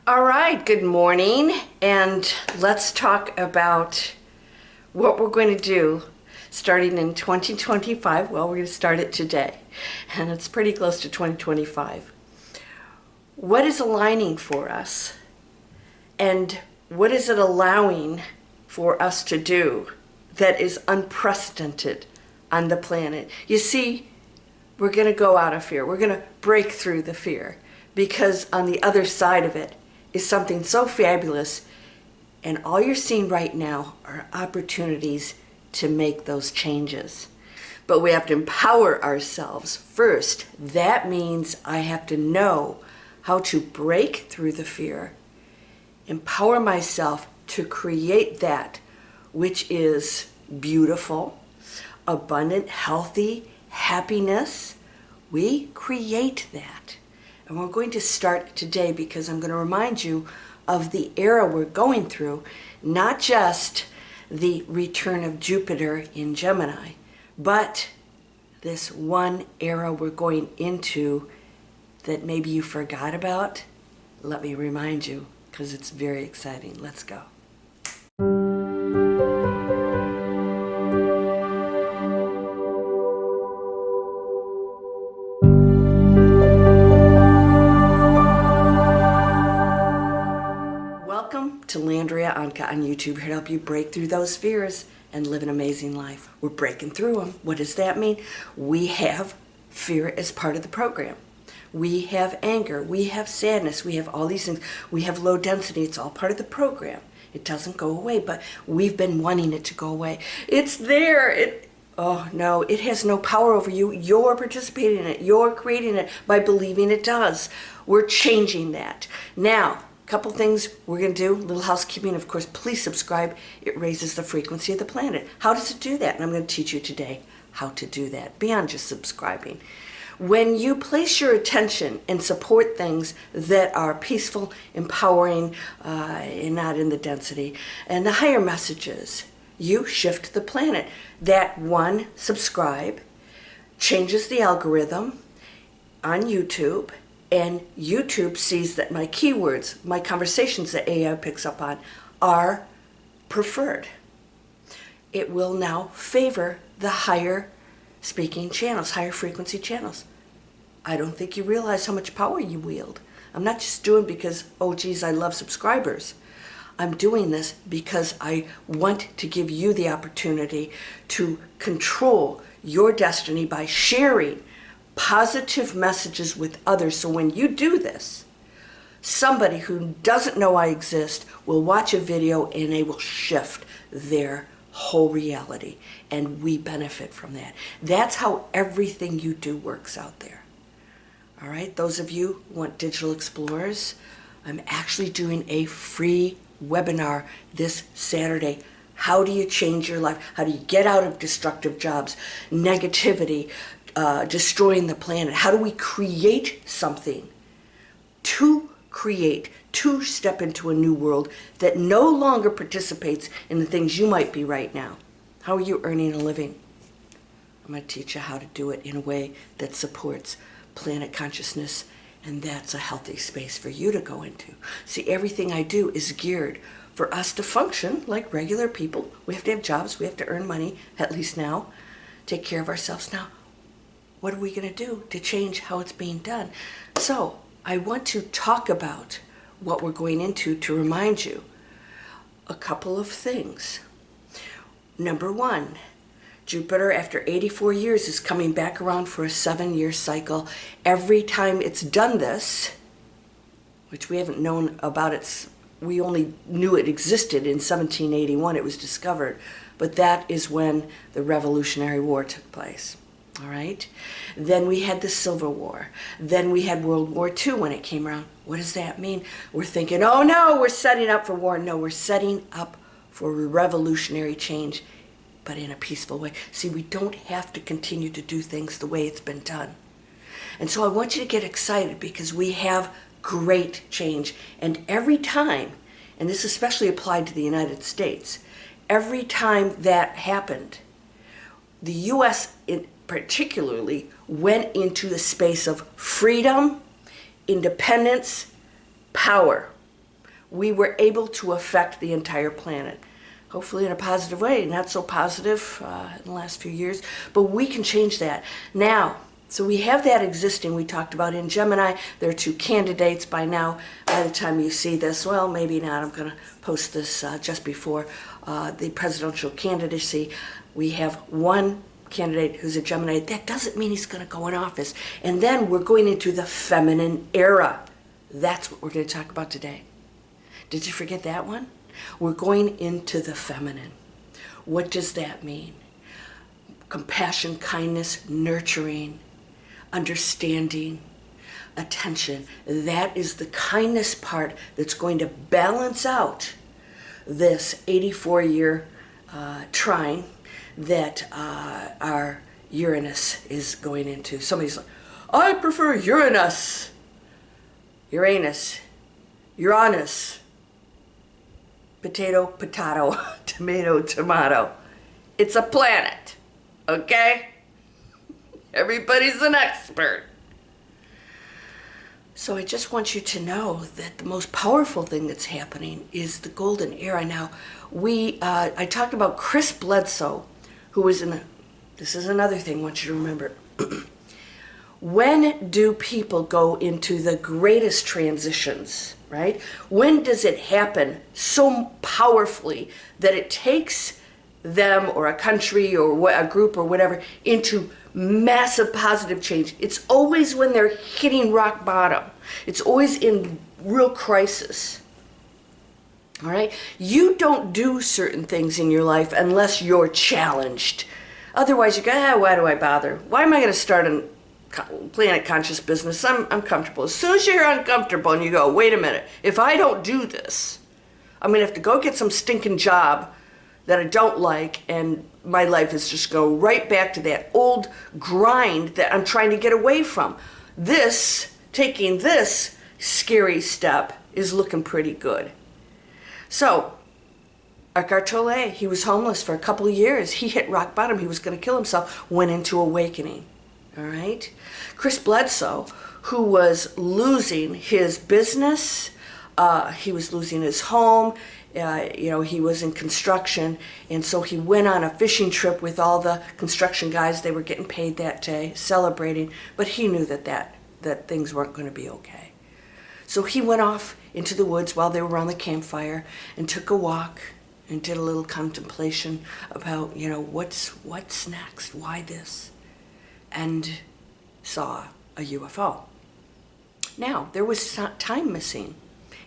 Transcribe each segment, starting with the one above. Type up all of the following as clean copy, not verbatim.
All right, good morning, and let's talk about what we're going to do starting in 2025. Well, we're going to start it today, and it's pretty close to 2025. What is aligning for us, and what is it allowing for us to do that is unprecedented on the planet? You see, we're going to go out of fear. We're going to break through the fear, because on the other side of it is something so fabulous, and all you're seeing right now are opportunities to make those changes. But we have to empower ourselves first. That means I have to know how to break through the fear, empower myself to create that which is beautiful, abundant, healthy, happiness. We create that. And we're going to start today because I'm going to remind you of the era we're going through, not just the return of Jupiter in Gemini, but this one era we're going into that maybe you forgot about. Let me remind you, because it's very exciting. Let's go. Welcome to Landria, Onkka on YouTube, here to help you break through those fears and live an amazing life. We're breaking through them. What does that mean? We have fear as part of the program. We have anger, we have sadness, we have all these things. We have low density, it's all part of the program. It doesn't go away, but we've been wanting it to go away. It's there. Oh no, it has no power over you. You're participating in it. You're creating it by believing it does. We're changing that. Now, couple things we're going to do, little housekeeping. Of course, please subscribe. It raises the frequency of the planet. How does it do that? And I'm going to teach you today how to do that beyond just subscribing. When you place your attention and support things that are peaceful, empowering, and not in the density, and the higher messages, you shift the planet. That one, subscribe, changes the algorithm on YouTube, and YouTube sees that my keywords, my conversations that AI picks up on, are preferred. It will now favor the higher speaking channels, higher frequency channels. I don't think you realize how much power you wield. I'm not just doing because, oh geez, I love subscribers. I'm doing this because I want to give you the opportunity to control your destiny by sharing positive messages with others. So when you do this, somebody who doesn't know I exist will watch a video and they will shift their whole reality, and we benefit from that. That's how everything you do works out there. All right, those of you who want digital explorers, I'm actually doing a free webinar this Saturday. How do you change your life? How do you get out of destructive jobs, negativity, destroying the planet? How do we create something to step into a new world that no longer participates in the things you might be right now? How are you earning a living? I'm going to teach you how to do it in a way that supports planet consciousness, and that's a healthy space for you to go into. See, everything I do is geared for us to function like regular people. We have to have jobs, we have to earn money, at least now, take care of ourselves. Now, what are we going to do to change how it's being done? So I want to talk about what we're going into to remind you a couple of things. Number one, Jupiter, after 84 years, is coming back around for a 7-year cycle. Every time it's done this, which we haven't known about it, we only knew it existed in 1781, it was discovered, but that is when the Revolutionary War took place. All right. Then we had the Civil War. Then we had World War II when it came around. What does that mean? We're thinking, oh no, we're setting up for war. No, we're setting up for revolutionary change, but in a peaceful way. See, we don't have to continue to do things the way it's been done. And so I want you to get excited because we have great change. And every time, and this especially applied to the United States, every time that happened, the U.S. particularly went into the space of freedom, independence, power. we were able to affect the entire planet. Hopefully in a positive way, not so positive in the last few years, but we can change that. Now, so we have that existing, we talked about in Gemini. There are 2 candidates by now. By the time you see this, well, maybe not. I'm going to post this just before the presidential candidacy. We have 1 candidate who's a Gemini. That doesn't mean he's going to go in office. And then we're going into the feminine era. That's what we're going to talk about today. Did you forget that one? We're going into the feminine. What does that mean? Compassion, kindness, nurturing, understanding, attention. That is the kindness part that's going to balance out this 84-year trine that our Uranus is going into. Somebody's like, I prefer Uranus, Uranus, Uranus. Potato, potato, tomato, tomato. It's a planet, okay? Everybody's an expert. So I just want you to know that the most powerful thing that's happening is the golden era. Now, I talked about Chris Bledsoe, who was this is another thing I want you to remember. When do people go into the greatest transitions, right? When does it happen so powerfully that it takes them or a country or a group or whatever into massive positive change? It's always when they're hitting rock bottom. It's always in real crisis. All right? You don't do certain things in your life unless you're challenged. Otherwise, you go, why do I bother? Why am I going to start a planet conscious business? I'm comfortable. As soon as you're uncomfortable and you go, wait a minute, if I don't do this, I'm going to have to go get some stinking job that I don't like, and my life is just go right back to that old grind that I'm trying to get away from. Taking this scary step is looking pretty good. So, Eckhart Tolle, he was homeless for a couple of years. He hit rock bottom. He was going to kill himself, went into awakening. All right? Chris Bledsoe, who was losing his business, he was losing his home, he was in construction, and so he went on a fishing trip with all the construction guys. They were getting paid that day, celebrating, but he knew that things weren't going to be okay. So he went off into the woods while they were around the campfire and took a walk and did a little contemplation about, what's next, why this, and saw a UFO. Now, there was time missing,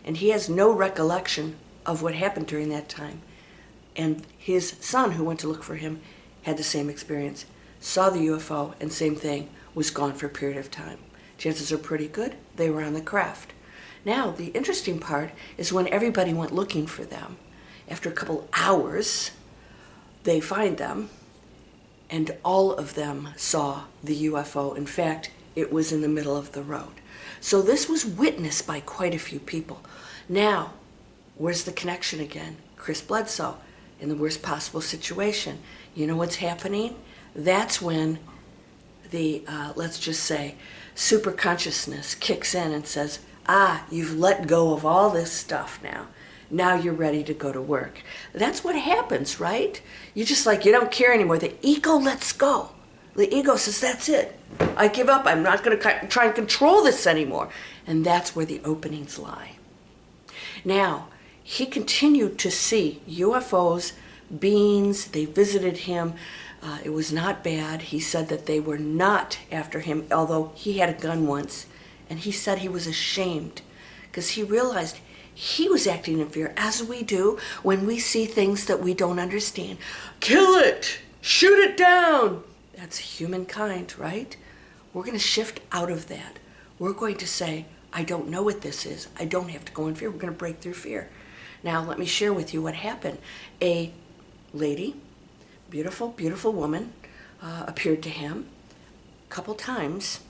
and he has no recollection of what happened during that time. And his son, who went to look for him, had the same experience. Saw the UFO, and same thing, was gone for a period of time. Chances are pretty good they were on the craft. Now, the interesting part is when everybody went looking for them, after a couple hours, they find them, and all of them saw the UFO. In fact, it was in the middle of the road. So this was witnessed by quite a few people. Now, where's the connection again? Chris Bledsoe, in the worst possible situation. You know what's happening? That's when the, let's just say, super consciousness kicks in and says, you've let go of all this stuff now. Now you're ready to go to work. That's what happens, right? You don't care anymore. The ego lets go. The ego says, that's it. I give up. I'm not going to try and control this anymore. And that's where the openings lie. Now, he continued to see UFOs, beings. They visited him. It was not bad. He said that they were not after him, although he had a gun once. And he said he was ashamed because he realized he was acting in fear, as we do when we see things that we don't understand. Kill it! Shoot it down! That's humankind, right? We're going to shift out of that. We're going to say, I don't know what this is. I don't have to go in fear. We're going to break through fear. Now, let me share with you what happened. A lady, beautiful, beautiful woman, appeared to him a couple times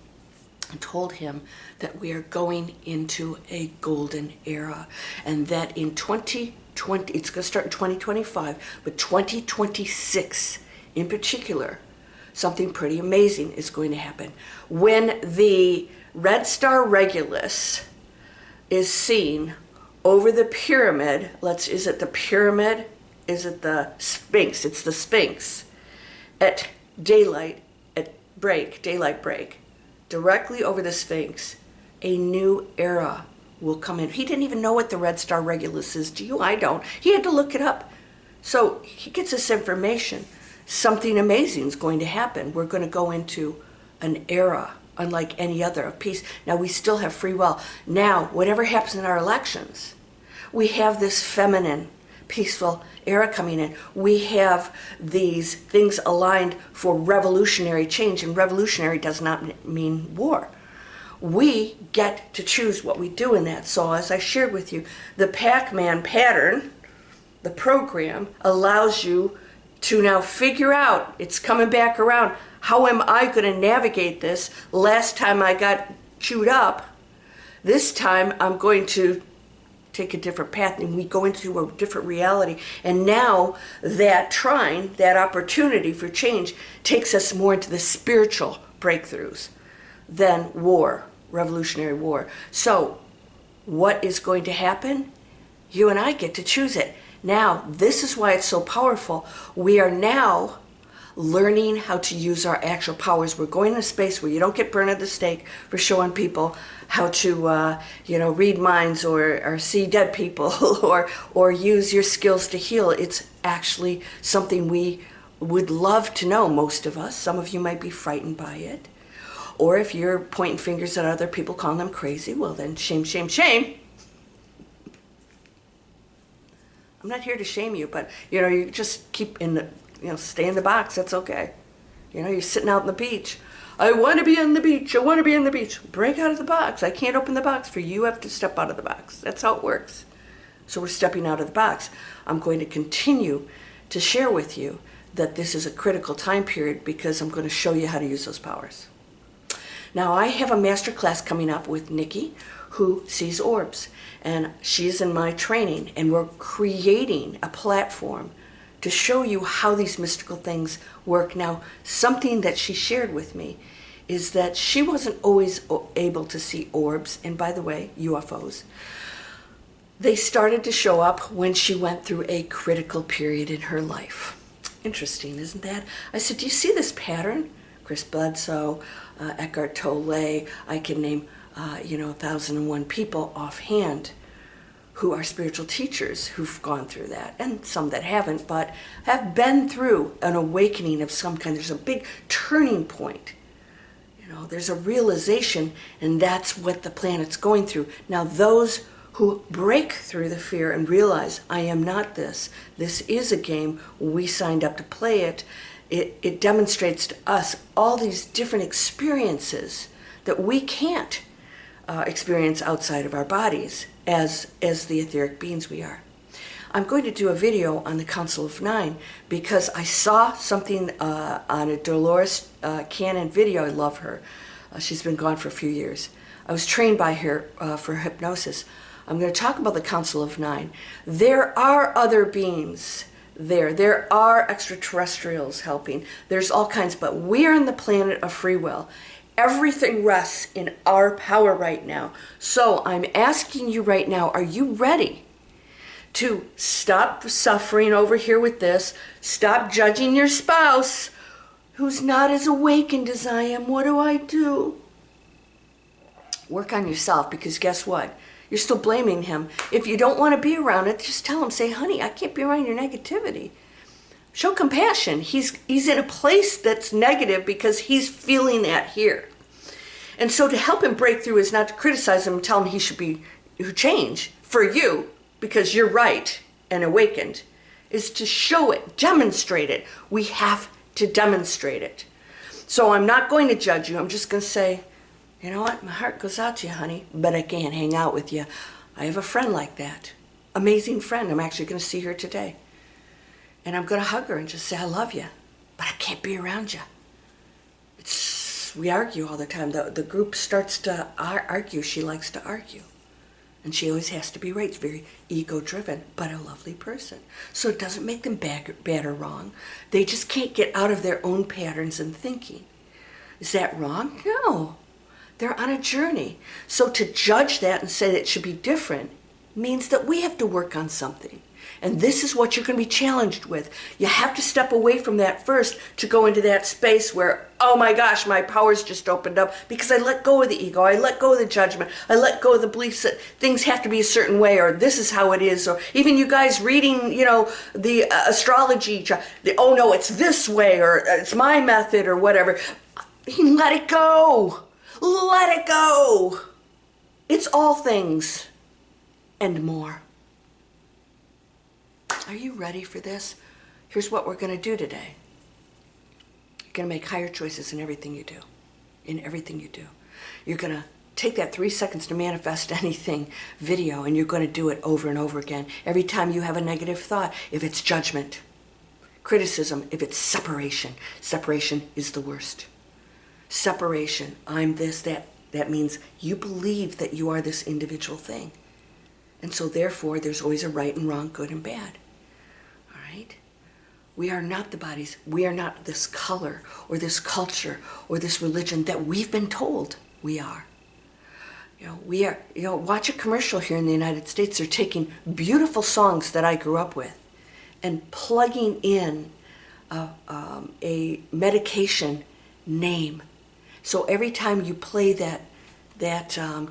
and told him that we are going into a golden era, and that in 2020, it's going to start in 2025, but 2026 in particular, something pretty amazing is going to happen. When the Red Star Regulus is seen over the pyramid. Is it the pyramid? Is it the Sphinx? It's the Sphinx. At daylight break, directly over the Sphinx, a new era will come in. He didn't even know what the Red Star Regulus is. Do you? I don't. He had to look it up. So he gets this information. Something amazing is going to happen. We're going to go into an era unlike any other of peace. Now, we still have free will. Now, whatever happens in our elections, we have this feminine, peaceful era coming in. We have these things aligned for revolutionary change, and revolutionary does not mean war. We get to choose what we do in that. So as I shared with you, the Pac-Man pattern, the program, allows you to now figure out, it's coming back around, how am I going to navigate this? Last time I got chewed up. This time I'm going to take a different path, and we go into a different reality. And now that trine, that opportunity for change, takes us more into the spiritual breakthroughs than war, revolutionary war. So what is going to happen? You and I get to choose it. Now, this is why it's so powerful. We are now learning how to use our actual powers. We're going in a space where you don't get burned at the stake for showing people how to, read minds or see dead people or use your skills to heal. It's actually something we would love to know, most of us. Some of you might be frightened by it. Or if you're pointing fingers at other people, calling them crazy, well then shame, shame, shame. I'm not here to shame you, but, you just keep in the, stay in the box. That's okay. You're sitting out on the beach. I want to be on the beach. I want to be on the beach. Break out of the box. I can't open the box for you. You have to step out of the box. That's how it works. So we're stepping out of the box. I'm going to continue to share with you that this is a critical time period because I'm going to show you how to use those powers. Now, I have a masterclass coming up with Nikki, who sees orbs, and she's in my training, and we're creating a platform to show you how these mystical things work. Now, something that she shared with me is that she wasn't always able to see orbs, and by the way, UFOs. They started to show up when she went through a critical period in her life. Interesting, isn't that? I said, do you see this pattern? Chris Bledsoe, Eckhart Tolle, I can name 1,001 people offhand who are spiritual teachers who've gone through that, and some that haven't, but have been through an awakening of some kind. There's a big turning point. There's a realization, and that's what the planet's going through. Now, those who break through the fear and realize, I am not this. This is a game. We signed up to play it. It demonstrates to us all these different experiences that we can't experience outside of our bodies as the etheric beings we are. I'm going to do a video on the Council of Nine because I saw something on a Dolores Cannon video. I love her. She's been gone for a few years. I was trained by her for hypnosis. I'm going to talk about the Council of Nine. There are other beings there. There are extraterrestrials helping. There's all kinds, but we are on the planet of free will. Everything rests in our power right now. So I'm asking you right now, are you ready to stop suffering over here with this? Stop judging your spouse who's not as awakened as I am. What do I do? Work on yourself, because guess what? You're still blaming him. If you don't want to be around it, just tell him, say, honey, I can't be around your negativity. Show compassion. He's in a place that's negative because he's feeling that here. And so to help him break through is not to criticize him and tell him he should be change for you because you're right and awakened, is to show it, demonstrate it. We have to demonstrate it. So I'm not going to judge you. I'm just going to say, you know what? My heart goes out to you, honey, but I can't hang out with you. I have a friend like that. Amazing friend. I'm actually going to see her today. And I'm going to hug her and just say, I love you, but I can't be around you. We argue all the time. The group starts to argue. She likes to argue. And she always has to be right. It's very ego-driven, but a lovely person. So it doesn't make them bad or wrong. They just can't get out of their own patterns and thinking. Is that wrong? No. They're on a journey. So to judge that and say that it should be different means that we have to work on something. And this is what you're going to be challenged with. You have to step away from that first to go into that space where, oh my gosh, my powers just opened up because I let go of the ego. I let go of the judgment. I let go of the beliefs that things have to be a certain way, or this is how it is, or even you guys reading, the astrology, oh no, it's this way, or it's my method, or whatever. Let it go. Let it go. It's all things and more. Are you ready for this? Here's what we're going to do today. You're going to make higher choices in everything you do. In everything you do. You're going to take that 3 seconds to manifest anything video, and you're going to do it over and over again. Every time you have a negative thought, if it's judgment, criticism, if it's separation. Separation is the worst. Separation, I'm this, that. That means you believe that you are this individual thing. And so therefore, there's always a right and wrong, good and bad. All right? We are not the bodies. We are not this color or this culture or this religion that we've been told we are. We are, watch a commercial here in the United States. They're taking beautiful songs that I grew up with and plugging in a medication name. So every time you play that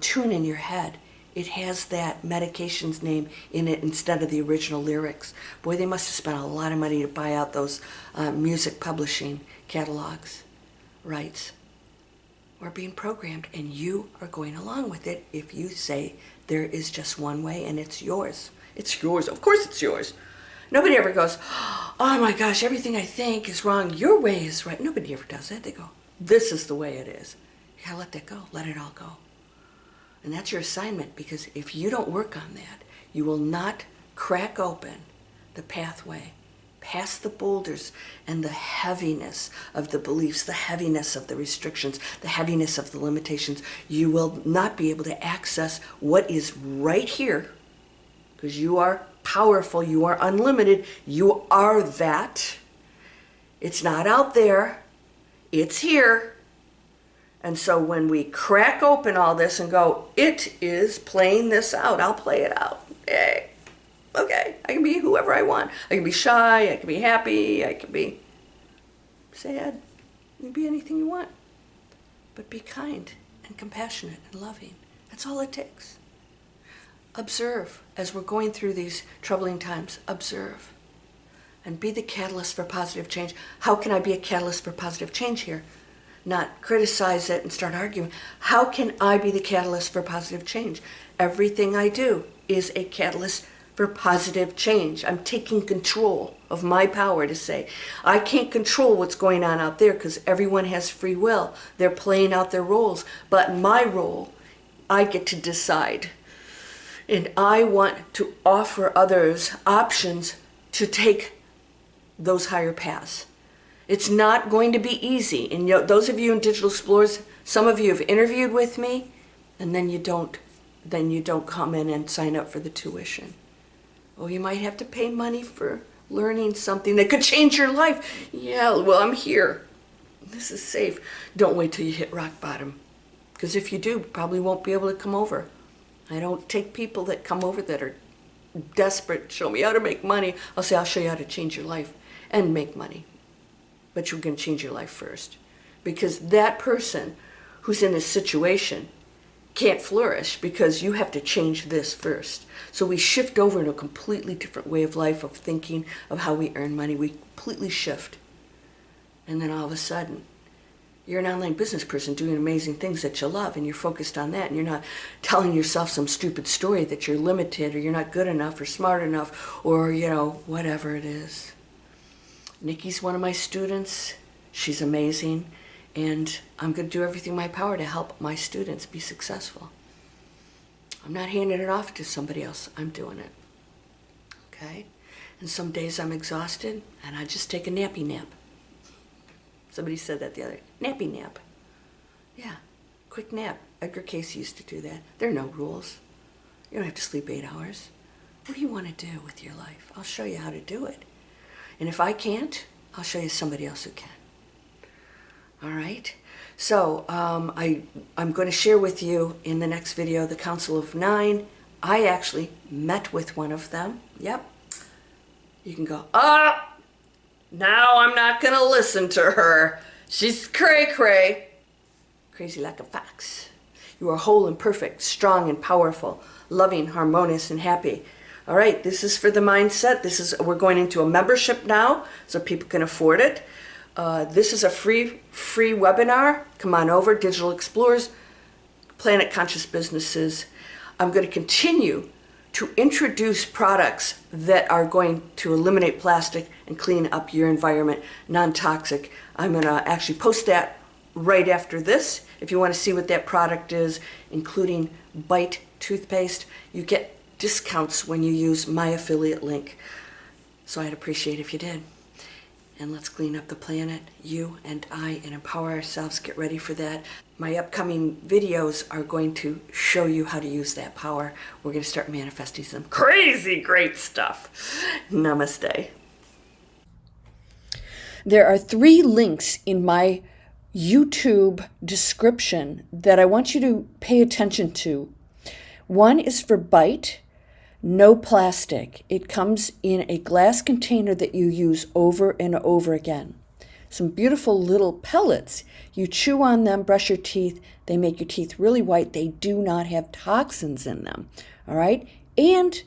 tune in your head, it has that medication's name in it instead of the original lyrics. Boy, they must have spent a lot of money to buy out those music publishing catalogs, rights. We're being programmed, and you are going along with it if you say there is just one way and it's yours. It's yours. Of course it's yours. Nobody ever goes, oh my gosh, everything I think is wrong. Your way is right. Nobody ever does that. They go, this is the way it is. You gotta let that go. Let it all go. And that's your assignment, because if you don't work on that, you will not crack open the pathway past the boulders and the heaviness of the beliefs, the heaviness of the restrictions, the heaviness of the limitations. You will not be able to access what is right here, because you are powerful, you are unlimited, you are that. It's not out there. It's here. And so when we crack open all this and go, it is playing this out, I'll play it out. Hey, okay, I can be whoever I want. I can be shy, I can be happy, I can be sad. You can be anything you want. But be kind and compassionate and loving. That's all it takes. Observe as we're going through these troubling times. Observe. And be the catalyst for positive change. How can I be a catalyst for positive change here? Not criticize it and start arguing. How can I be the catalyst for positive change? Everything I do is a catalyst for positive change. I'm taking control of my power to say, I can't control what's going on out there because everyone has free will. They're playing out their roles. But my role, I get to decide. And I want to offer others options to take those higher paths. It's not going to be easy. And those of you in Digital Explorers, some of you have interviewed with me, and then you don't come in and sign up for the tuition. Oh, you might have to pay money for learning something that could change your life. Yeah, well, I'm here. This is safe. Don't wait till you hit rock bottom. Because if you do, probably won't be able to come over. I don't take people that come over that are desperate, show me how to make money. I'll say, I'll show you how to change your life and make money. But you're going to change your life first. Because that person who's in this situation can't flourish because you have to change this first. So we shift over into a completely different way of life, of thinking, of how we earn money. We completely shift. And then all of a sudden, you're an online business person doing amazing things that you love, and you're focused on that, and you're not telling yourself some stupid story that you're limited, or you're not good enough, or smart enough, or, whatever it is. Nikki's one of my students. She's amazing, and I'm going to do everything in my power to help my students be successful. I'm not handing it off to somebody else. I'm doing it. Okay? And some days I'm exhausted, and I just take a nappy nap. Somebody said that the other day. Nappy nap. Yeah, quick nap. Edgar Cayce used to do that. There are no rules. You don't have to sleep 8 hours. What do you want to do with your life? I'll show you how to do it. And if I can't, I'll show you somebody else who can. All right? So I'm going to share with you in the next video the Council of 9. I actually met with one of them. Yep. You can go, now I'm not going to listen to her. She's cray-cray. Crazy like a fox. You are whole and perfect, strong and powerful, loving, harmonious, and happy. All right, this is for the mindset. We're going into a membership now, so people can afford it. This is a free webinar. Come on over, Digital Explorers, Planet Conscious Businesses. I'm going to continue to introduce products that are going to eliminate plastic and clean up your environment, non-toxic. I'm going to actually post that right after this. If you want to see what that product is, including Bite toothpaste, you get discounts when you use my affiliate link. So I'd appreciate if you did. And let's clean up the planet, you and I, and empower ourselves. Get ready for that. My upcoming videos are going to show you how to use that power. We're going to start manifesting some crazy great stuff. Namaste. There are 3 links in my YouTube description that I want you to pay attention to. One is for Bite, no plastic. It comes in a glass container that you use over and over again. Some beautiful little pellets. You chew on them, brush your teeth. They make your teeth really white. They do not have toxins in them. All right? And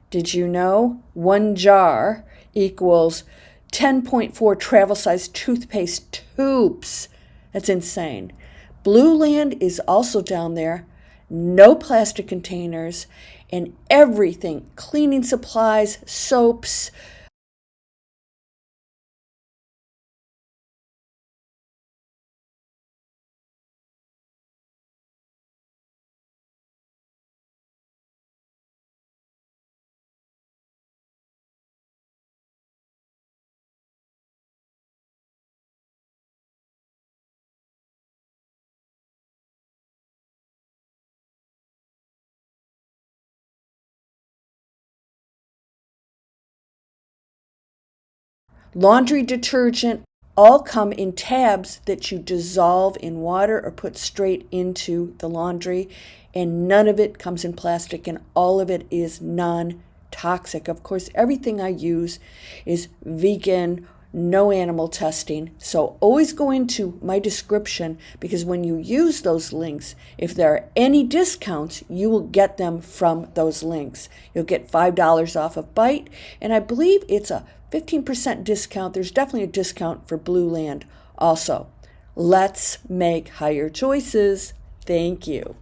did you know 1 jar equals 10.4 travel-sized toothpaste tubes? That's insane. Blue Land is also down there. No plastic containers and everything. Cleaning supplies, soaps. Laundry detergent, all come in tabs that you dissolve in water or put straight into the laundry, and none of it comes in plastic, and all of it is non-toxic. Of course, everything I use is vegan, no animal testing, so always go into my description, because when you use those links, if there are any discounts, you will get them from those links. You'll get $5 off of Bite, and I believe it's a 15% discount. There's definitely a discount for Blue Land also. Let's make higher choices. Thank you.